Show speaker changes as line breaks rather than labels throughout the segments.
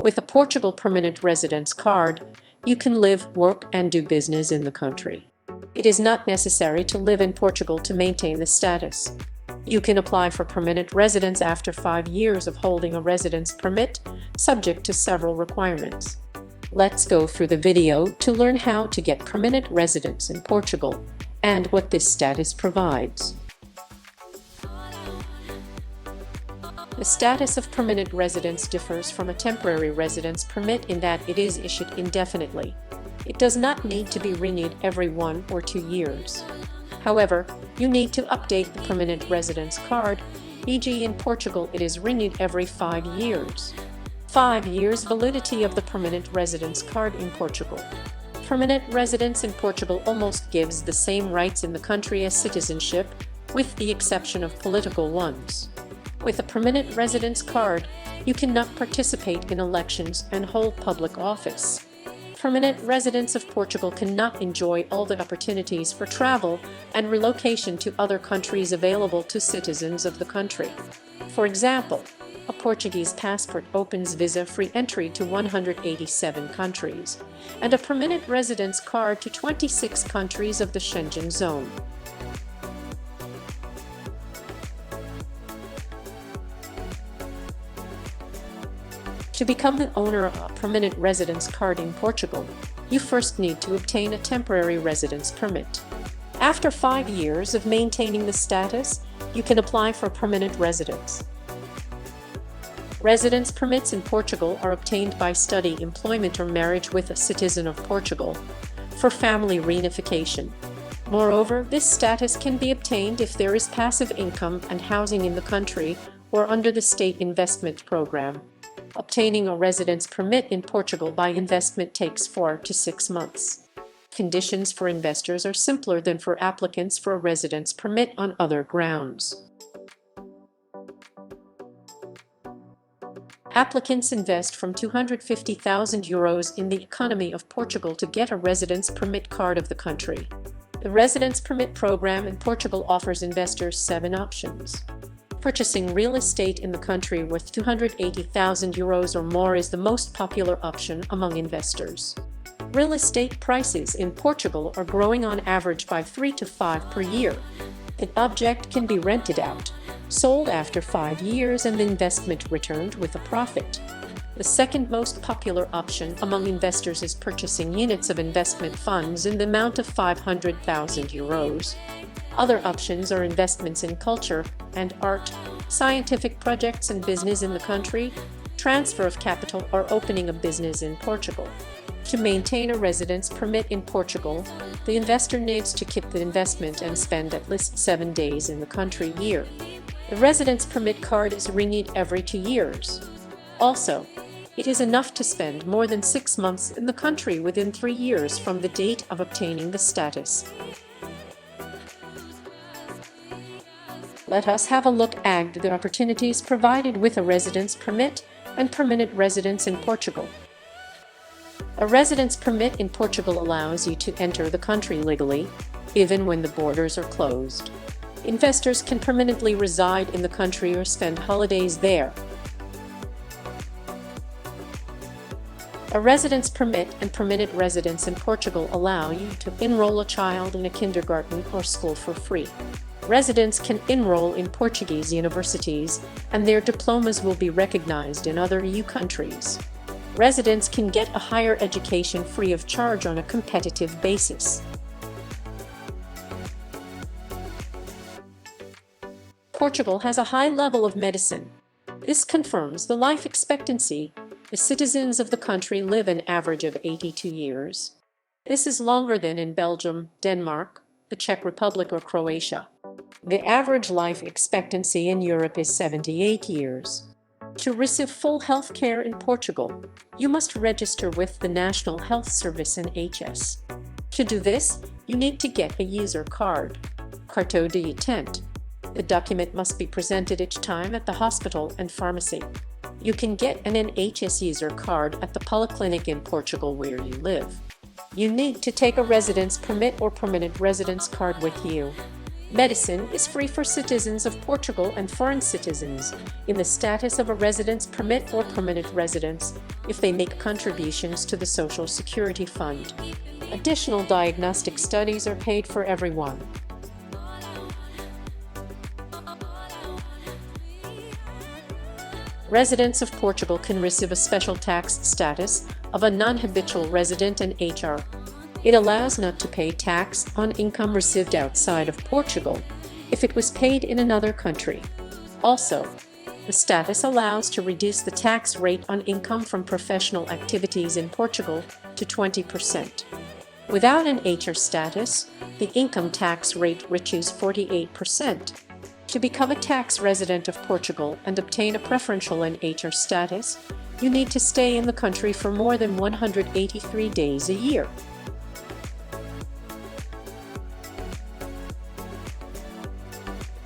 With a Portugal Permanent Residence card, you can live, work, and do business in the country. It is not necessary to live in Portugal to maintain the status. You can apply for permanent residence after 5 years of holding a residence permit, subject to several requirements. Let's go through the video to learn how to get permanent residence in Portugal and what this status provides. The status of permanent residence differs from a temporary residence permit in that it is issued indefinitely. It does not need to be renewed every 1 or 2 years. However, you need to update the permanent residence card, e.g. in Portugal it is renewed every 5 years. 5 years validity of the permanent residence card in Portugal. Permanent residence in Portugal almost gives the same rights in the country as citizenship, with the exception of political ones. With a permanent residence card, you cannot participate in elections and hold public office. Permanent residents of Portugal cannot enjoy all the opportunities for travel and relocation to other countries available to citizens of the country. For example, a Portuguese passport opens visa-free entry to 187 countries, and a permanent residence card to 26 countries of the Schengen zone. To become the owner of a permanent residence card in Portugal, you first need to obtain a temporary residence permit. After 5 years of maintaining the status, you can apply for permanent residence. Residence permits in Portugal are obtained by study, employment, or marriage with a citizen of Portugal for family reunification. Moreover, this status can be obtained if there is passive income and housing in the country or under the state investment program. Obtaining a residence permit in Portugal by investment takes 4 to 6 months. Conditions for investors are simpler than for applicants for a residence permit on other grounds. Applicants invest from €250,000 in the economy of Portugal to get a residence permit card of the country. The residence permit program in Portugal offers investors 7 options. Purchasing real estate in the country worth €280,000 or more is the most popular option among investors. Real estate prices in Portugal are growing on average by 3 to 5 per year. An object can be rented out, sold after 5 years, and the investment returned with a profit. The second most popular option among investors is purchasing units of investment funds in the amount of €500,000. Other options are investments in culture and art, scientific projects and business in the country, transfer of capital, or opening a business in Portugal. To maintain a residence permit in Portugal, the investor needs to keep the investment and spend at least 7 days in the country a year. The residence permit card is renewed every 2 years. Also, it is enough to spend more than 6 months in the country within 3 years from the date of obtaining the status. Let us have a look at the opportunities provided with a residence permit and permanent residence in Portugal. A residence permit in Portugal allows you to enter the country legally, even when the borders are closed. Investors can permanently reside in the country or spend holidays there. A residence permit and permanent residence in Portugal allow you to enroll a child in a kindergarten or school for free. Residents can enroll in Portuguese universities, and their diplomas will be recognized in other EU countries. Residents can get a higher education free of charge on a competitive basis. Portugal has a high level of medicine. This confirms the life expectancy. The citizens of the country live an average of 82 years. This is longer than in Belgium, Denmark, the Czech Republic, or Croatia. The average life expectancy in Europe is 78 years. To receive full health care in Portugal, you must register with the National Health Service NHS. To do this, you need to get a user card, cartão de utente. The document must be presented each time at the hospital and pharmacy. You can get an NHS user card at the polyclinic in Portugal where you live. You need to take a residence permit or permanent residence card with you. Medicine is free for citizens of Portugal and foreign citizens in the status of a residence permit or permanent residence if they make contributions to the Social Security Fund. Additional diagnostic studies are paid for everyone. Residents of Portugal can receive a special tax status of a non-habitual resident and HR. It allows not to pay tax on income received outside of Portugal if it was paid in another country. Also, the status allows to reduce the tax rate on income from professional activities in Portugal to 20%. Without an HR status, the income tax rate reaches 48%. To become a tax resident of Portugal and obtain a preferential and HR status, you need to stay in the country for more than 183 days a year.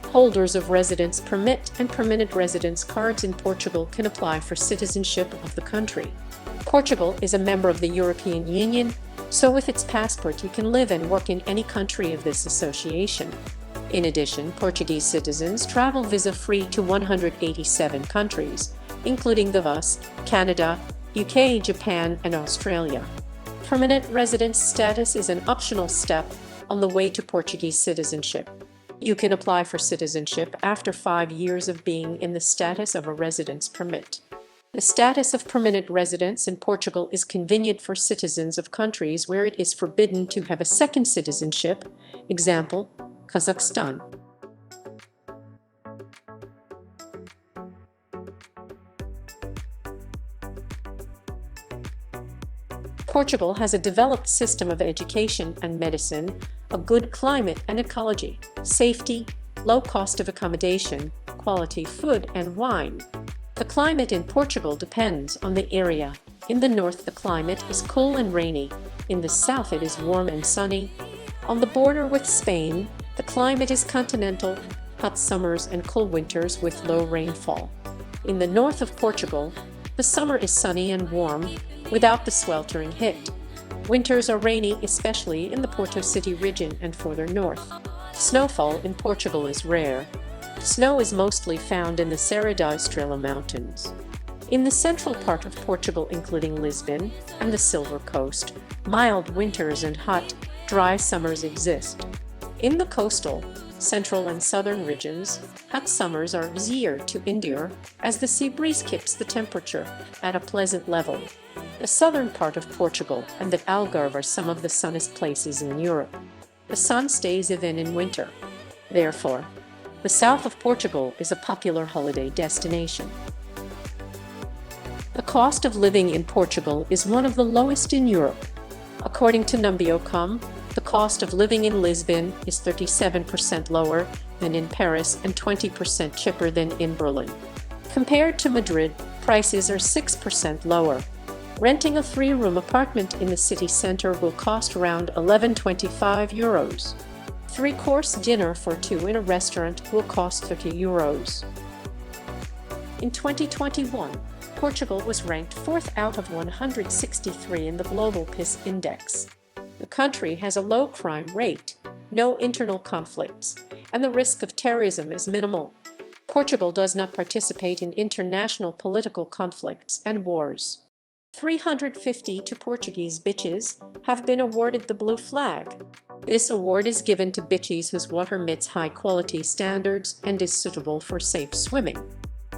Holders of residence permit and permanent residence cards in Portugal can apply for citizenship of the country. Portugal is a member of the European Union, so with its passport you can live and work in any country of this association. In addition, Portuguese citizens travel visa-free to 187 countries, including the US, Canada, UK, Japan, and Australia. Permanent residence status is an optional step on the way to Portuguese citizenship. You can apply for citizenship after 5 years of being in the status of a residence permit. The status of permanent residence in Portugal is convenient for citizens of countries where it is forbidden to have a second citizenship, example, Kazakhstan. Portugal has a developed system of education and medicine, a good climate and ecology, safety, low cost of accommodation, quality food and wine. The climate in Portugal depends on the area. In the north, the climate is cool and rainy. In the south, it is warm and sunny. On the border with Spain, the climate is continental, hot summers and cool winters with low rainfall. In the north of Portugal, the summer is sunny and warm, without the sweltering heat. Winters are rainy, especially in the Porto City region and further north. Snowfall in Portugal is rare. Snow is mostly found in the Serra da Estrela Mountains. In the central part of Portugal, including Lisbon and the Silver Coast, mild winters and hot, dry summers exist. In the coastal, central and southern regions, hot summers are easier to endure as the sea breeze keeps the temperature at a pleasant level. The southern part of Portugal and the Algarve are some of the sunniest places in Europe. The sun stays even in winter. Therefore, the south of Portugal is a popular holiday destination. The cost of living in Portugal is one of the lowest in Europe. According to Numbeo.com, the cost of living in Lisbon is 37% lower than in Paris and 20% cheaper than in Berlin. Compared to Madrid, prices are 6% lower. Renting a 3-room apartment in the city center will cost around €11.25. 3-course dinner for 2 in a restaurant will cost €30. In 2021, Portugal was ranked 4th out of 163 in the Global Peace Index. The country has a low crime rate, no internal conflicts, and the risk of terrorism is minimal. Portugal does not participate in international political conflicts and wars. 350 Portuguese beaches have been awarded the Blue Flag. This award is given to beaches whose water meets high-quality standards and is suitable for safe swimming.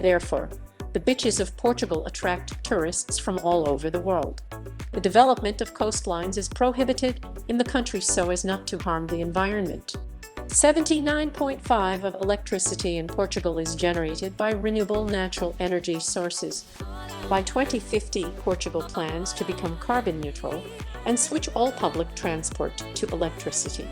Therefore, the beaches of Portugal attract tourists from all over the world. The development of coastlines is prohibited in the country so as not to harm the environment. 79.5% of electricity in Portugal is generated by renewable natural energy sources. By 2050, Portugal plans to become carbon neutral and switch all public transport to electricity.